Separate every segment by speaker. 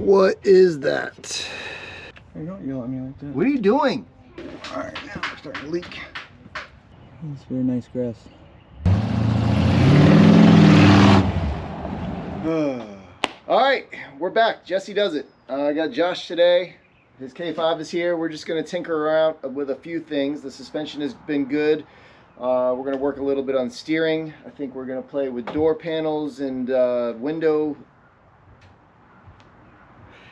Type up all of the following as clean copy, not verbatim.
Speaker 1: What is that?
Speaker 2: Don't yell at me like that.
Speaker 1: What are you doing?
Speaker 2: All right, now we're starting to leak. It's very nice grass.
Speaker 1: All right, we're back. Jesse does it. I got Josh today. His K5 is here. We're just going to tinker around with a few things. The suspension has been good. We're going to work a little bit on steering. I think we're going to play with door panels and window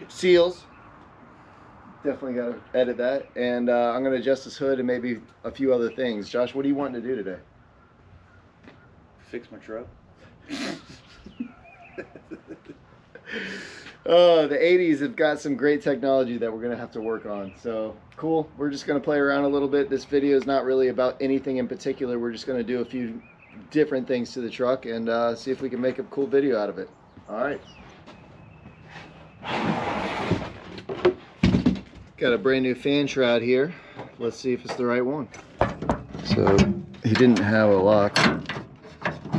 Speaker 1: seals. Definitely got to edit that. And I'm going to adjust this hood and maybe a few other things. Josh, what are you wanting to do today?
Speaker 2: Fix my truck.
Speaker 1: Oh, the 80s have got some great technology that we're going to have to work on. So, cool. We're just going to play around a little bit. This video is not really about anything in particular. We're just going to do a few different things to the truck and see if we can make a cool video out of it. All right. Got a brand new fan shroud here. Let's see if it's the right one. So, he didn't have a lock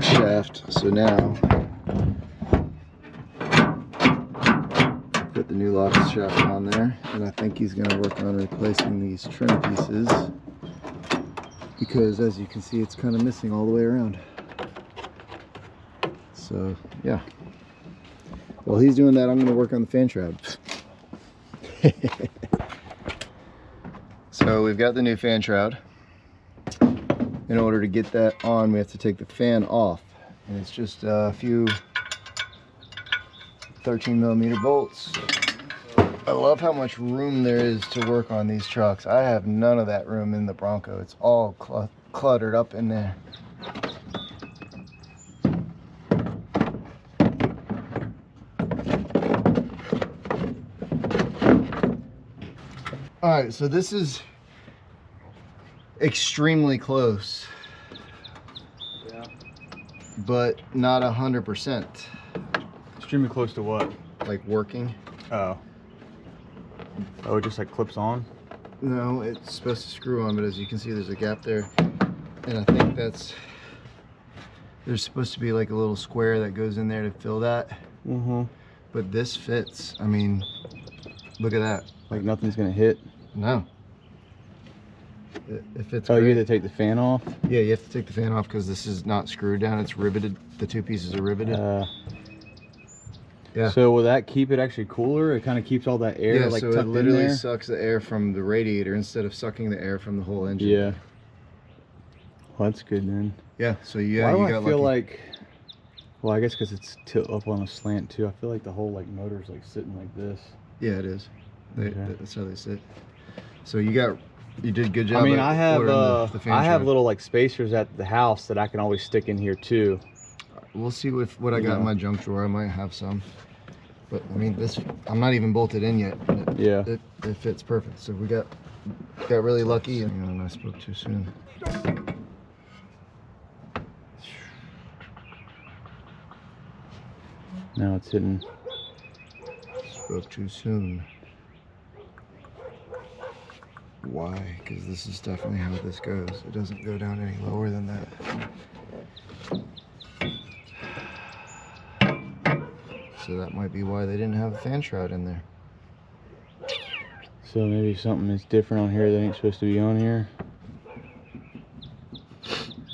Speaker 1: shaft, so now put the new lock shaft on there, and I think he's going to work on replacing these trim pieces because, as you can see, it's kind of missing all the way around. So yeah, while he's doing that, I'm going to work on the fan shroud. So we've got the new fan shroud. In order to get that on, we have to take the fan off, and it's just a few 13mm bolts. I love how much room there is to work on these trucks. I have none of that room in the Bronco. It's all cluttered up in there. All right, so this is extremely close.
Speaker 2: Yeah.
Speaker 1: But not 100%.
Speaker 2: Extremely close to what?
Speaker 1: Like working.
Speaker 2: Oh, it just like clips on?
Speaker 1: No, it's supposed to screw on, but as you can see, there's a gap there. And I think there's supposed to be like a little square that goes in there to fill that.
Speaker 2: Mm-hmm.
Speaker 1: But this fits. I mean, look at that.
Speaker 2: Like nothing's gonna hit?
Speaker 1: No. It fits.
Speaker 2: Oh,
Speaker 1: great.
Speaker 2: you have to take the fan off?
Speaker 1: Yeah, you have to take the fan off because this is not screwed down. It's riveted. The two pieces are riveted. Yeah.
Speaker 2: So will that keep it actually cooler? It kind of keeps all that air like
Speaker 1: so
Speaker 2: tucked
Speaker 1: it literally
Speaker 2: in there?
Speaker 1: sucks the air from the radiator instead of sucking the air from the whole engine.
Speaker 2: Yeah. Well, that's good then.
Speaker 1: Yeah. So yeah,
Speaker 2: Why
Speaker 1: you
Speaker 2: do
Speaker 1: got
Speaker 2: I feel
Speaker 1: lucky.
Speaker 2: like? Well, I guess because it's tilt up on a slant too. I feel like the whole like motor's like sitting like this.
Speaker 1: Yeah, it is.
Speaker 2: Okay.
Speaker 1: That's how they sit. So you did a good job.
Speaker 2: I mean, I have
Speaker 1: the fan
Speaker 2: I have
Speaker 1: shroud.
Speaker 2: little like spacers at the house that I can always stick in here too.
Speaker 1: We'll see what I got in my junk drawer. I might have some. But I mean, this, I'm not even bolted in yet. It fits perfect. So we got really lucky. And I spoke too soon.
Speaker 2: Now it's hitting.
Speaker 1: Spoke too soon. Why? Because this is definitely how this goes. It doesn't go down any lower than that. So that might be why they didn't have a fan shroud in there.
Speaker 2: So maybe something is different on here that ain't supposed to be on here.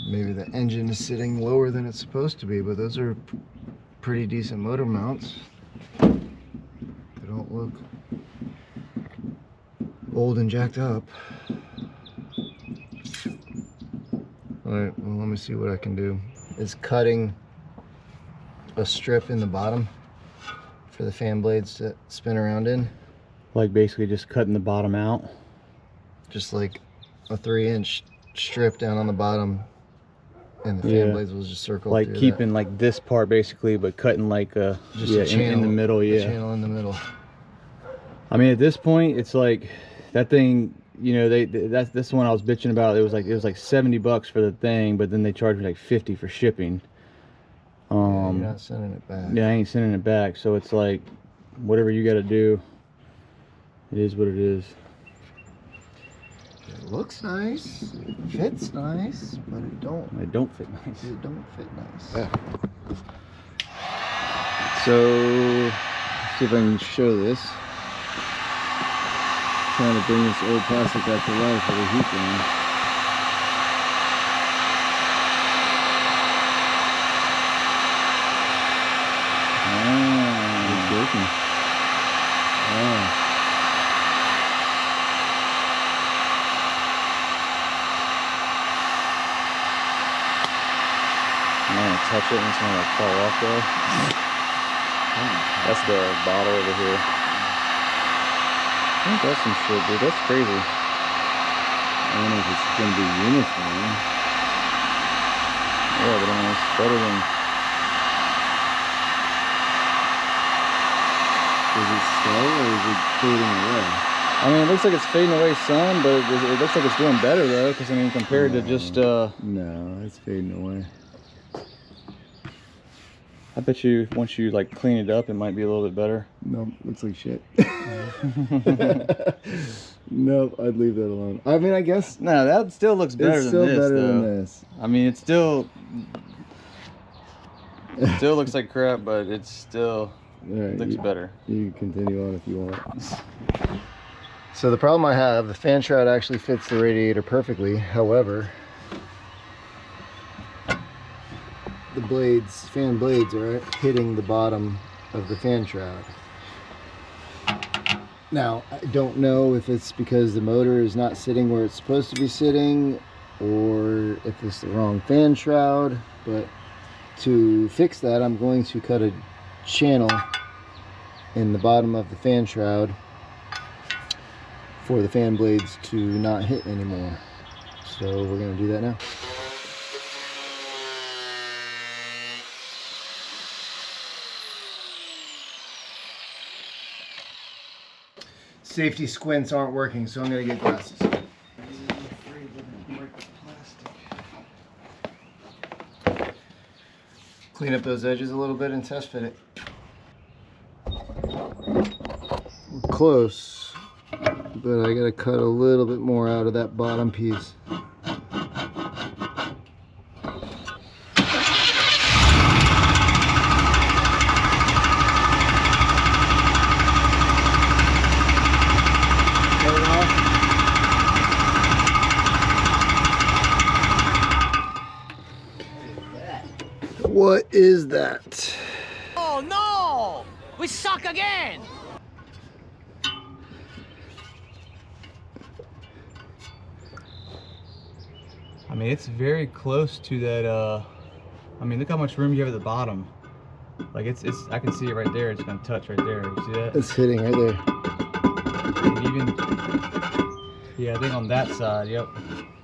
Speaker 1: Maybe the engine is sitting lower than it's supposed to be, but those are pretty decent motor mounts. They don't look old and jacked up. Alright, well, let me see what I can do. Is cutting a strip in the bottom for the fan blades to spin around in.
Speaker 2: Like basically just cutting the bottom out.
Speaker 1: Just like a 3-inch strip down on the bottom, and the fan blades will just circle
Speaker 2: like
Speaker 1: through
Speaker 2: keeping
Speaker 1: that.
Speaker 2: like this part basically, but cutting like a
Speaker 1: channel
Speaker 2: in the middle.
Speaker 1: a channel in the middle.
Speaker 2: I mean, at this point, it's like that thing. You know, that's the one I was bitching about. It was like $70 for the thing, but then they charged me like 50 for shipping.
Speaker 1: Yeah, you're not sending it back.
Speaker 2: Yeah, I ain't sending it back. So it's like, whatever you got to do, it is what it is.
Speaker 1: It looks nice, it fits nice, but it don't
Speaker 2: fit nice.
Speaker 1: It don't fit nice. Yeah. So See if I can show this. Trying to bring this old plastic back to life with a heat gun. It's working. Wow.
Speaker 2: I'm gonna touch it and it's gonna like fall off though. That's the bottle over here. I think that's some shit, dude. That's crazy.
Speaker 1: I don't know if it's gonna be uniform.
Speaker 2: Yeah, but I mean, it's better than.
Speaker 1: Does it stay or is it fading away?
Speaker 2: I mean, it looks like it's fading away some, but it looks like it's doing better though. Because I mean, compared to just.
Speaker 1: No, it's fading away.
Speaker 2: I bet you once you like clean it up, it might be a little bit better.
Speaker 1: Nope, looks like shit. Nope, I'd leave that alone. I mean, I guess.
Speaker 2: No, that still looks better
Speaker 1: it's still
Speaker 2: than this.
Speaker 1: better
Speaker 2: Though.
Speaker 1: than this.
Speaker 2: I mean, it still looks like crap, but it still
Speaker 1: Right,
Speaker 2: looks better.
Speaker 1: You can continue on if you want. So the problem I have, the fan shroud actually fits the radiator perfectly. However, the blades, fan blades, are hitting the bottom of the fan shroud. Now, I don't know if it's because the motor is not sitting where it's supposed to be sitting, or if it's the wrong fan shroud, but to fix that, I'm going to cut a channel in the bottom of the fan shroud for the fan blades to not hit anymore. So we're going to do that now. Safety squints aren't working, so I'm going to get glasses. Clean up those edges a little bit and test fit it. We're close, but I got to cut a little bit more out of that bottom piece. What is that?
Speaker 3: Oh no! We suck again!
Speaker 2: I mean, it's very close to that. I mean, look how much room you have at the bottom. Like it's. I can see it right there. It's gonna touch right there. You see that?
Speaker 1: It's hitting right there.
Speaker 2: And even. Yeah, I think on that side. Yep.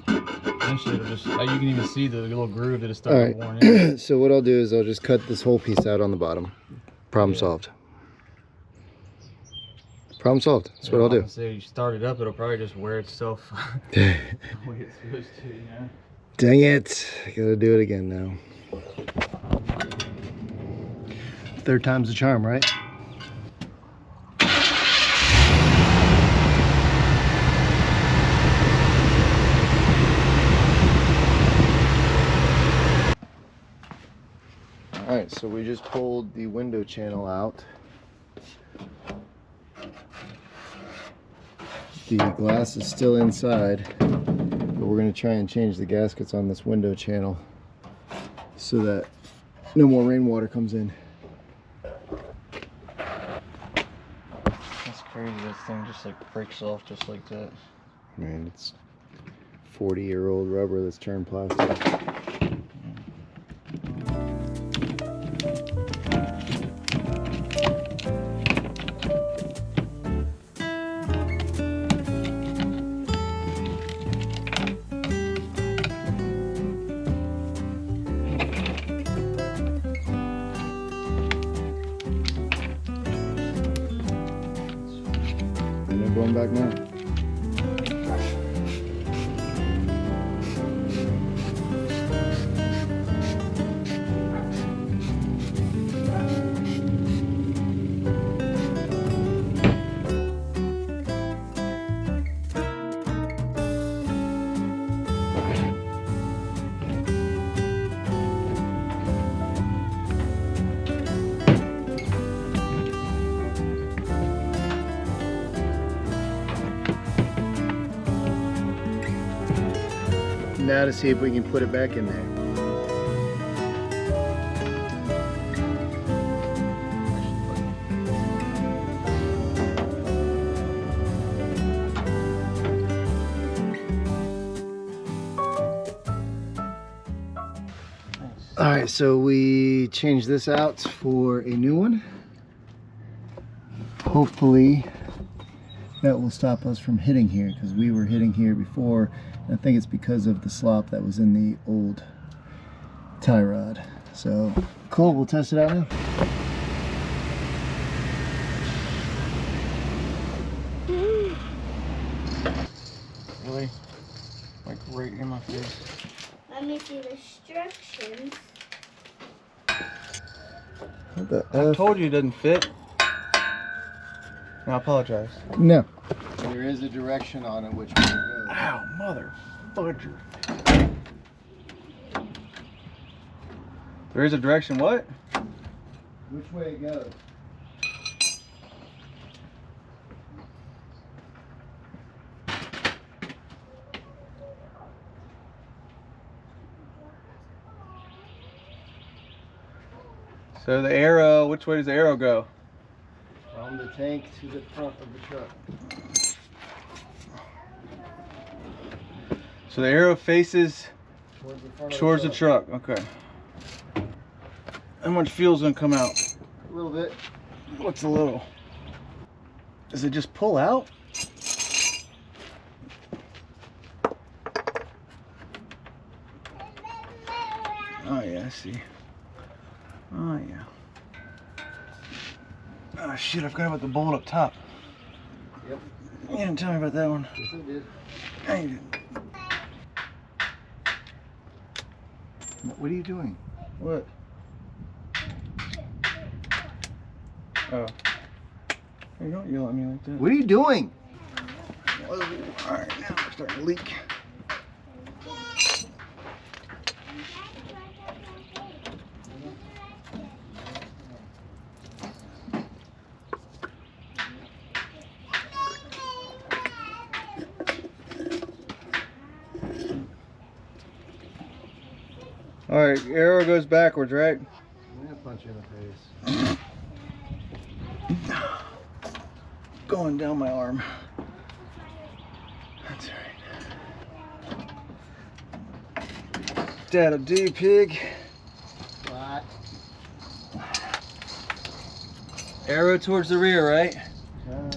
Speaker 2: Eventually, it'll just. You can even see the little groove that is starting to worn in.
Speaker 1: So what I'll do is I'll just cut this whole piece out on the bottom. Problem solved. Problem solved. That's what I'll do.
Speaker 2: Say you start it up, it'll probably just wear itself the way it's supposed to, you know?
Speaker 1: Dang it. I gotta do it again now. Third time's the charm, right? Alright, so we just pulled the window channel out. The glass is still inside, but we're going to try and change the gaskets on this window channel so that no more rainwater comes in.
Speaker 2: That's crazy, this thing just like breaks off just like that.
Speaker 1: Man, it's 40-year-old rubber that's turned plastic. And they're going back now. now to see if we can put it back in there. All right, so we changed this out for a new one. Hopefully that will stop us from hitting here, because we were hitting here before. And I think it's because of the slop that was in the old tie rod. So cool, we'll test it out now.
Speaker 2: Really? Like right in my face.
Speaker 4: Let me see the instructions.
Speaker 1: What the
Speaker 2: I
Speaker 1: F?
Speaker 2: told you it doesn't fit. I apologize.
Speaker 1: No. There is a direction on it which way to go.
Speaker 2: Ow, mother fudger. There is a direction, what?
Speaker 1: Which way it goes.
Speaker 2: So the arrow, which way does the arrow go?
Speaker 1: From the tank to the front of the truck.
Speaker 2: So the arrow faces
Speaker 1: Towards the front
Speaker 2: towards
Speaker 1: of
Speaker 2: the truck. Okay. How much fuel's gonna come out?
Speaker 1: A little bit.
Speaker 2: What's a little? Does it just pull out? Oh yeah, I see. Oh yeah. Oh shit, I forgot about the bolt up top.
Speaker 1: Yep.
Speaker 2: You didn't tell me about that one.
Speaker 1: Yes, it did.
Speaker 2: No, you didn't.
Speaker 1: What are you doing?
Speaker 2: What? Oh. You don't yell at me like that.
Speaker 1: What are you doing?
Speaker 2: Alright, now we're starting to leak. Alright, arrow goes backwards, right?
Speaker 1: I'm gonna punch you in the face.
Speaker 2: Going down my arm. That's alright. That'll do, pig.
Speaker 1: What?
Speaker 2: Arrow towards the rear, right?
Speaker 1: Josh.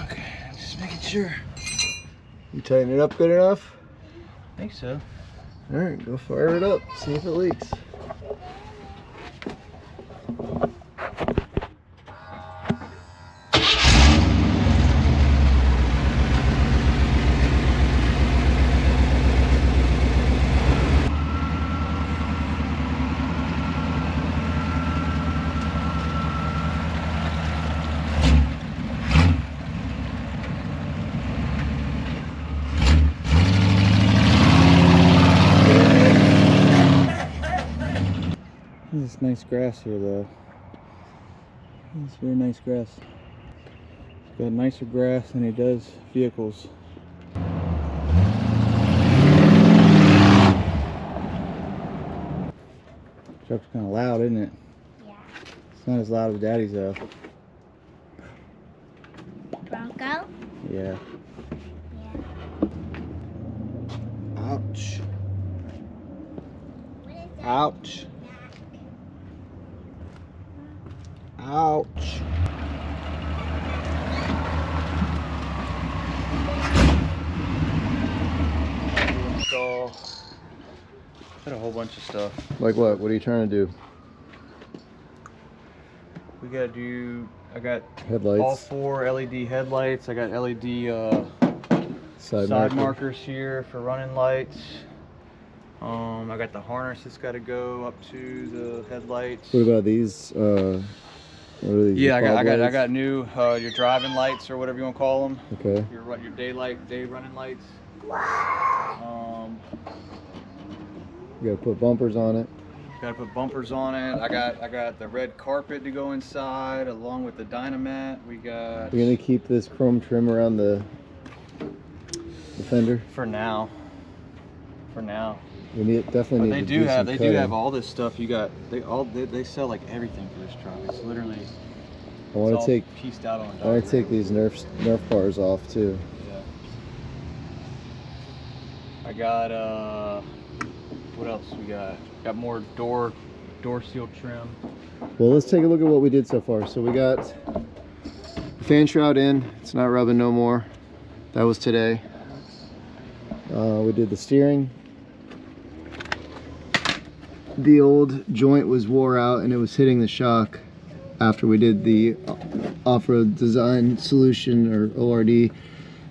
Speaker 2: Okay, just making sure.
Speaker 1: You tighten it up good enough?
Speaker 2: I think so.
Speaker 1: Alright, go fire it up. See if it leaks.
Speaker 2: This is nice grass here, though. It's very nice grass. It's got nicer grass than it does vehicles. Truck's kind of loud, isn't it?
Speaker 4: Yeah.
Speaker 2: It's not as loud as Daddy's, though.
Speaker 4: Bronco?
Speaker 2: Yeah.
Speaker 4: Yeah.
Speaker 2: Ouch.
Speaker 4: What is that?
Speaker 2: Ouch. Ouch. Install. Got a whole bunch of stuff.
Speaker 1: Like what? What are you trying to do?
Speaker 2: We gotta do. I got
Speaker 1: Headlights.
Speaker 2: all 4 LED headlights. I got LED
Speaker 1: Side
Speaker 2: side
Speaker 1: marker.
Speaker 2: markers here for running lights. I got the harness that's got to go up to the headlights.
Speaker 1: What about these? What are these?
Speaker 2: Yeah,
Speaker 1: your
Speaker 2: I
Speaker 1: fog
Speaker 2: got new your driving lights or whatever you want to call them.
Speaker 1: lights? Okay.
Speaker 2: Your day running lights.
Speaker 1: You gotta put bumpers on it.
Speaker 2: Got to put bumpers on it. I got the red carpet to go inside along with the dynamat. We got.
Speaker 1: You're gonna keep this chrome trim around the fender.
Speaker 2: For now. for now.
Speaker 1: We definitely
Speaker 2: But
Speaker 1: need
Speaker 2: they
Speaker 1: to
Speaker 2: do have
Speaker 1: some
Speaker 2: they
Speaker 1: cutting.
Speaker 2: do have all this stuff. You got they sell like everything for this truck. It's literally
Speaker 1: I want
Speaker 2: it's
Speaker 1: to
Speaker 2: all
Speaker 1: take
Speaker 2: pieced out on a
Speaker 1: I want
Speaker 2: dog
Speaker 1: to take these Nerf bars off too.
Speaker 2: Yeah. I got what else we got? Got more door seal trim.
Speaker 1: Well, let's take a look at what we did so far. So we got the fan shroud in. It's not rubbing no more. That was today. We did the steering. The old joint was wore out and it was hitting the shock after we did the off-road design solution, or ORD.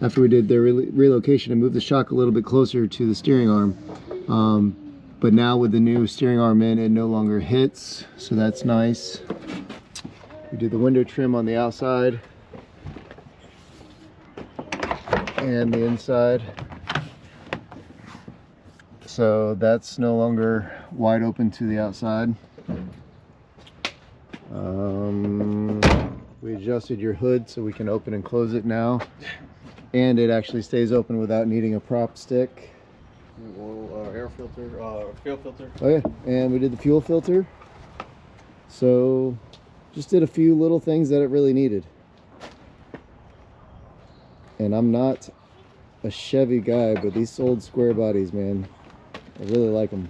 Speaker 1: After we did the relocation and moved the shock a little bit closer to the steering arm. But now with the new steering arm in, it no longer hits, so that's nice. We did the window trim on the outside and the inside. So that's no longer wide open to the outside. We adjusted your hood so we can open and close it now. And it actually stays open without needing a prop stick.
Speaker 2: Air filter, fuel filter.
Speaker 1: Oh yeah, and we did the fuel filter. So just did a few little things that it really needed. And I'm not a Chevy guy, but these old square bodies, man, I really like them.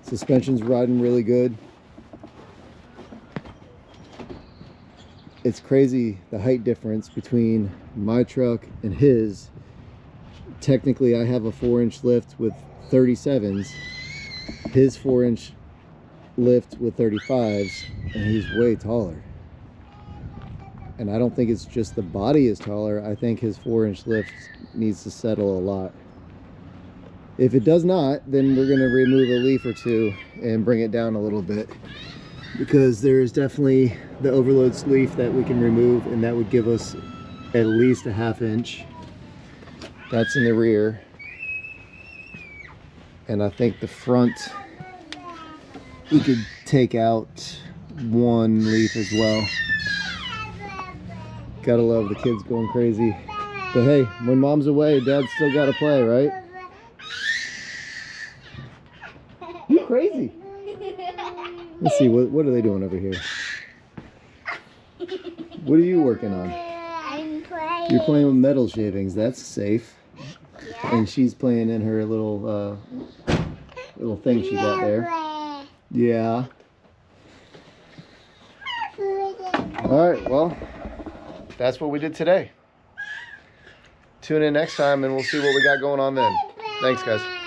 Speaker 1: Suspension's riding really good. It's crazy the height difference between my truck and his. Technically I have a 4-inch lift with 37s, his 4-inch lift with 35s, and he's way taller. And I don't think it's just the body is taller, I think his 4-inch lift needs to settle a lot. If it does not, then we're going to remove a leaf or two and bring it down a little bit, because there is definitely the overload sleeve that we can remove, and that would give us at least a 1/2 inch. That's in the rear. And I think the front, we could take out one leaf as well. Gotta love the kids going crazy. But hey, when mom's away, dad's still gotta play, right? You crazy. Let's see, what are they doing over here? What are you working on?
Speaker 4: I'm playing.
Speaker 1: You're playing with metal shavings, that's safe.
Speaker 4: Yeah.
Speaker 1: And she's playing in her little little thing she got there. Yeah. Alright, well, that's what we did today. Tune in next time and we'll see what we got going on then. Thanks, guys.